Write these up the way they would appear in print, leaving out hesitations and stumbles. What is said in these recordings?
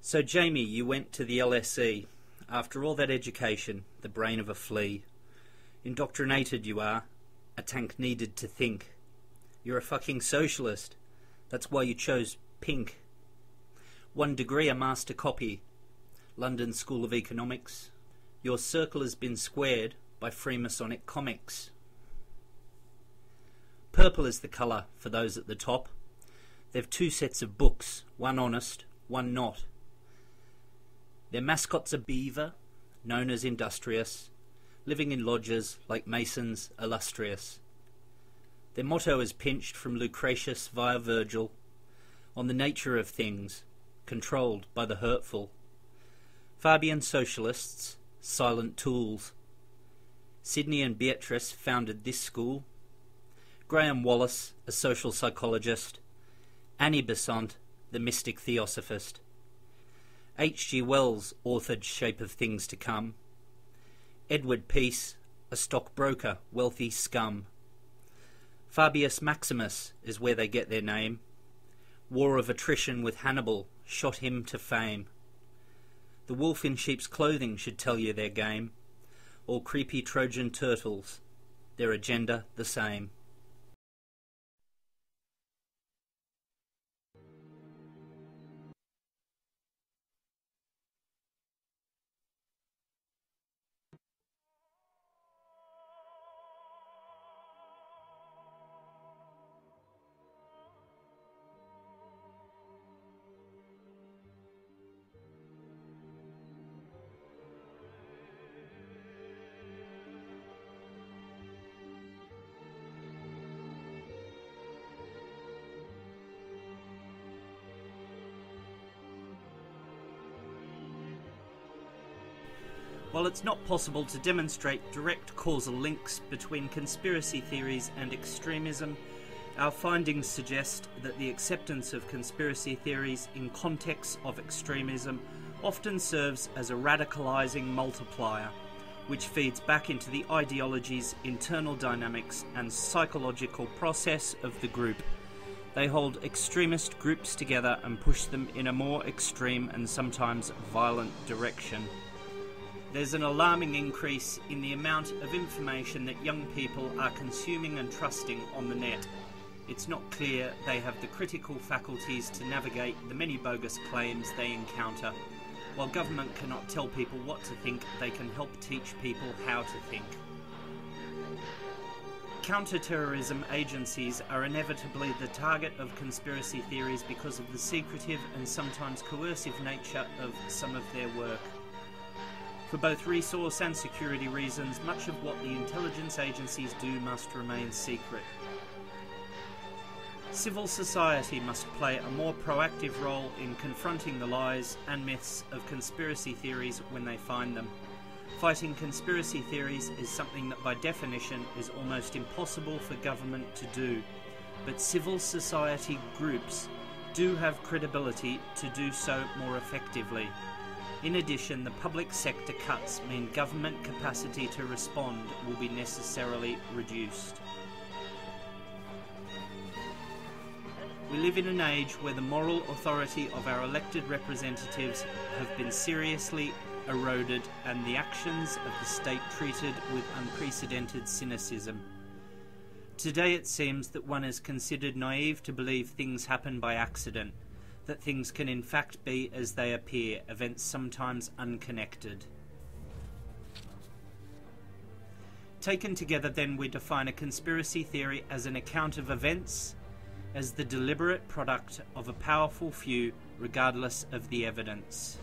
So Jamie, you went to the LSE. After all that education, the brain of a flea. Indoctrinated you are. A tank needed to think. You're a fucking socialist. That's why you chose pink. 1 degree, a master copy. London School of Economics. Your circle has been squared by Freemasonic comics. Purple is the colour for those at the top. They've 2 sets of books, one honest, one not. Their mascot's a beaver, known as industrious, living in lodges like Masons illustrious. Their motto is pinched from Lucretius via Virgil, on the nature of things, controlled by the hurtful. Fabian socialists, silent tools. Sydney and Beatrice founded this school. Graham Wallace, a social psychologist. Annie Besant, the mystic theosophist. H.G. Wells authored Shape of Things to Come. Edward Peace, a stockbroker, wealthy scum. Fabius Maximus is where they get their name. War of attrition with Hannibal shot him to fame. The wolf in sheep's clothing should tell you their game. All creepy Trojan turtles, their agenda the same. While it's not possible to demonstrate direct causal links between conspiracy theories and extremism, our findings suggest that the acceptance of conspiracy theories in contexts of extremism often serves as a radicalizing multiplier, which feeds back into the ideology's internal dynamics and psychological process of the group. They hold extremist groups together and push them in a more extreme and sometimes violent direction. There's an alarming increase in the amount of information that young people are consuming and trusting on the net. It's not clear they have the critical faculties to navigate the many bogus claims they encounter. While government cannot tell people what to think, they can help teach people how to think. Counter-terrorism agencies are inevitably the target of conspiracy theories because of the secretive and sometimes coercive nature of some of their work. For both resource and security reasons, much of what the intelligence agencies do must remain secret. Civil society must play a more proactive role in confronting the lies and myths of conspiracy theories when they find them. Fighting conspiracy theories is something that by definition is almost impossible for government to do, but civil society groups do have credibility to do so more effectively. In addition, the public sector cuts mean government capacity to respond will be necessarily reduced. We live in an age where the moral authority of our elected representatives have been seriously eroded and the actions of the state treated with unprecedented cynicism. Today it seems that one is considered naive to believe things happen by accident, that things can in fact be as they appear, events sometimes unconnected. Taken together then, we define a conspiracy theory as an account of events, as the deliberate product of a powerful few, regardless of the evidence.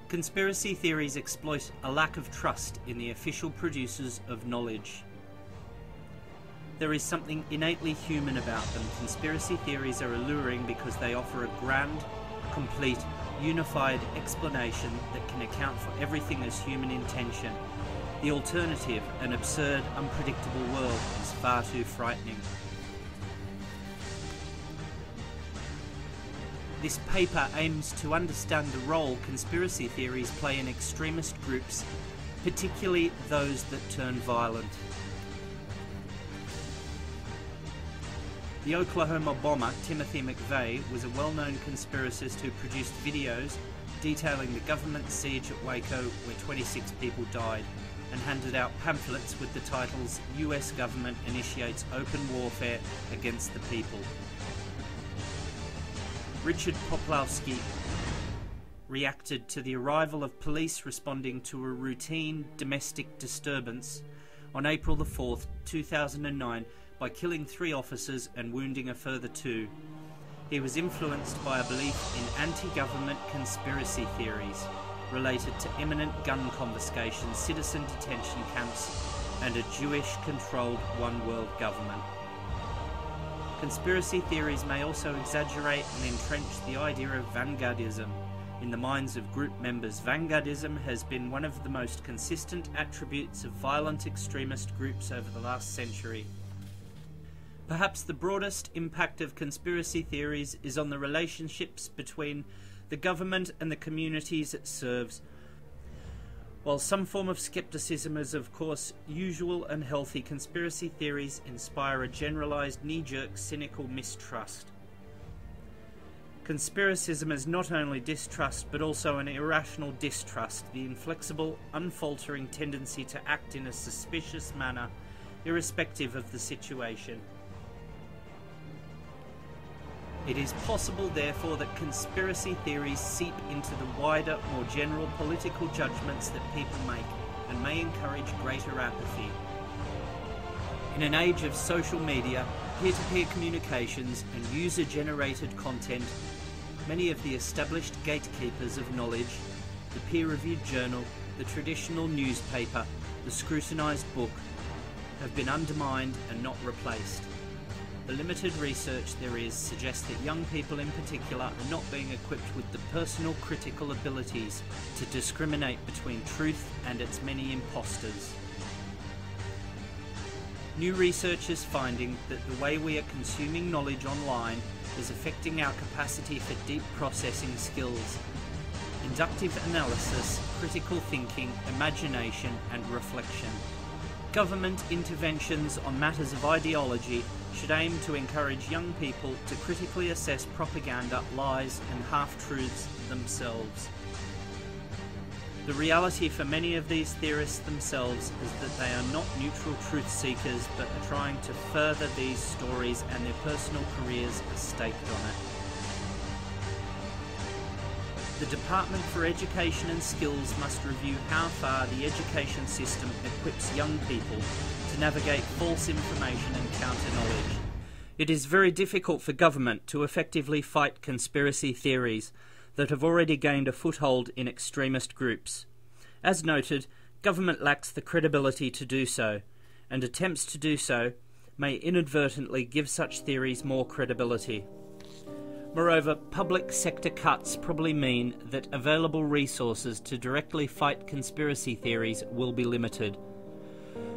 Conspiracy theories exploit a lack of trust in the official producers of knowledge. There is something innately human about them. Conspiracy theories are alluring because they offer a grand, complete, unified explanation that can account for everything as human intention. The alternative, an absurd, unpredictable world, is far too frightening. This paper aims to understand the role conspiracy theories play in extremist groups, particularly those that turn violent. The Oklahoma bomber Timothy McVeigh was a well-known conspiracist who produced videos detailing the government siege at Waco where 26 people died, and handed out pamphlets with the titles "US Government Initiates Open Warfare Against the People." Richard Poplawski reacted to the arrival of police responding to a routine domestic disturbance on April the 4th, 2009 by killing 3 officers and wounding a further 2. He was influenced by a belief in anti-government conspiracy theories related to imminent gun confiscation, citizen detention camps, and a Jewish-controlled one-world government. Conspiracy theories may also exaggerate and entrench the idea of vanguardism. In the minds of group members, vanguardism has been one of the most consistent attributes of violent extremist groups over the last century. Perhaps the broadest impact of conspiracy theories is on the relationships between the government and the communities it serves. While some form of skepticism is of course usual and healthy, conspiracy theories inspire a generalized knee-jerk cynical mistrust. Conspiracism is not only distrust but also an irrational distrust, the inflexible, unfaltering tendency to act in a suspicious manner irrespective of the situation. It is possible, therefore, that conspiracy theories seep into the wider, more general political judgments that people make and may encourage greater apathy. In an age of social media, peer-to-peer communications and user-generated content, many of the established gatekeepers of knowledge, the peer-reviewed journal, the traditional newspaper, the scrutinized book, have been undermined and not replaced. The limited research there is suggests that young people in particular are not being equipped with the personal critical abilities to discriminate between truth and its many imposters. New research is finding that the way we are consuming knowledge online is affecting our capacity for deep processing skills, inductive analysis, critical thinking, imagination, and reflection. Government interventions on matters of ideology should aim to encourage young people to critically assess propaganda, lies, and half-truths themselves. The reality for many of these theorists themselves is that they are not neutral truth seekers but are trying to further these stories, and their personal careers are staked on it. The Department for Education and Skills must review how far the education system equips young people to navigate false information and counter-knowledge. It is very difficult for government to effectively fight conspiracy theories that have already gained a foothold in extremist groups. As noted, government lacks the credibility to do so, and attempts to do so may inadvertently give such theories more credibility. Moreover, public sector cuts probably mean that available resources to directly fight conspiracy theories will be limited.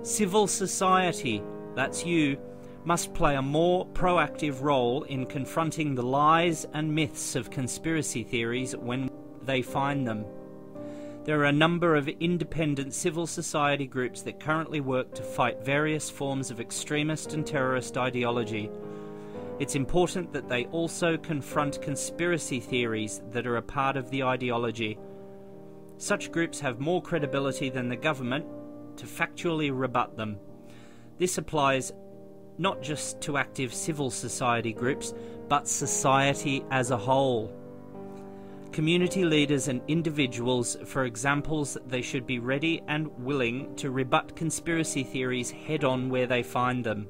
Civil society, that's you, must play a more proactive role in confronting the lies and myths of conspiracy theories when they find them. There are a number of independent civil society groups that currently work to fight various forms of extremist and terrorist ideology. It's important that they also confront conspiracy theories that are a part of the ideology. Such groups have more credibility than the government to factually rebut them. This applies not just to active civil society groups, but society as a whole. Community leaders and individuals, for examples, they should be ready and willing to rebut conspiracy theories head-on where they find them.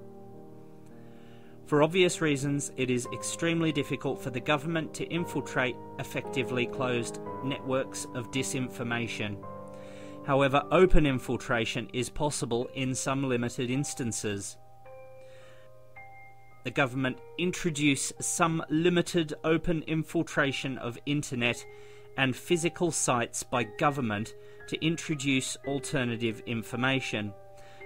For obvious reasons, it is extremely difficult for the government to infiltrate effectively closed networks of disinformation. However, open infiltration is possible in some limited instances. The government introduce some limited open infiltration of internet and physical sites by government to introduce alternative information.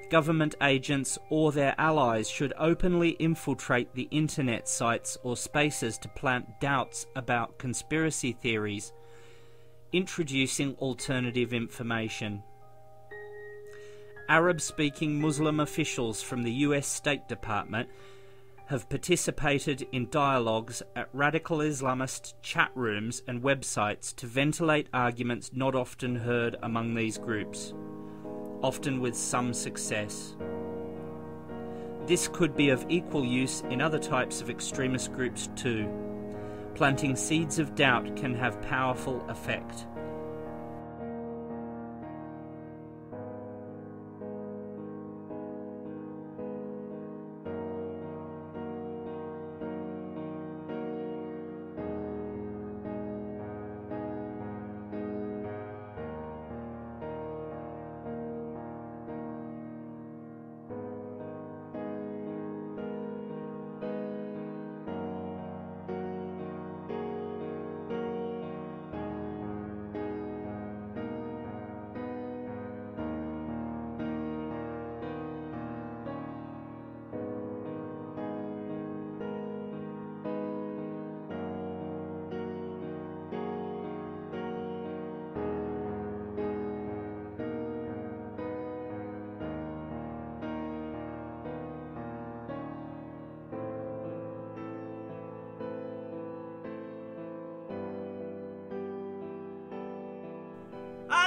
Government agents or their allies should openly infiltrate the internet sites or spaces to plant doubts about conspiracy theories, introducing alternative information. Arab-speaking Muslim officials from the US State Department have participated in dialogues at radical Islamist chat rooms and websites to ventilate arguments not often heard among these groups, often with some success. This could be of equal use in other types of extremist groups too. Planting seeds of doubt can have powerful effect.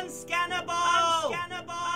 Unscannable!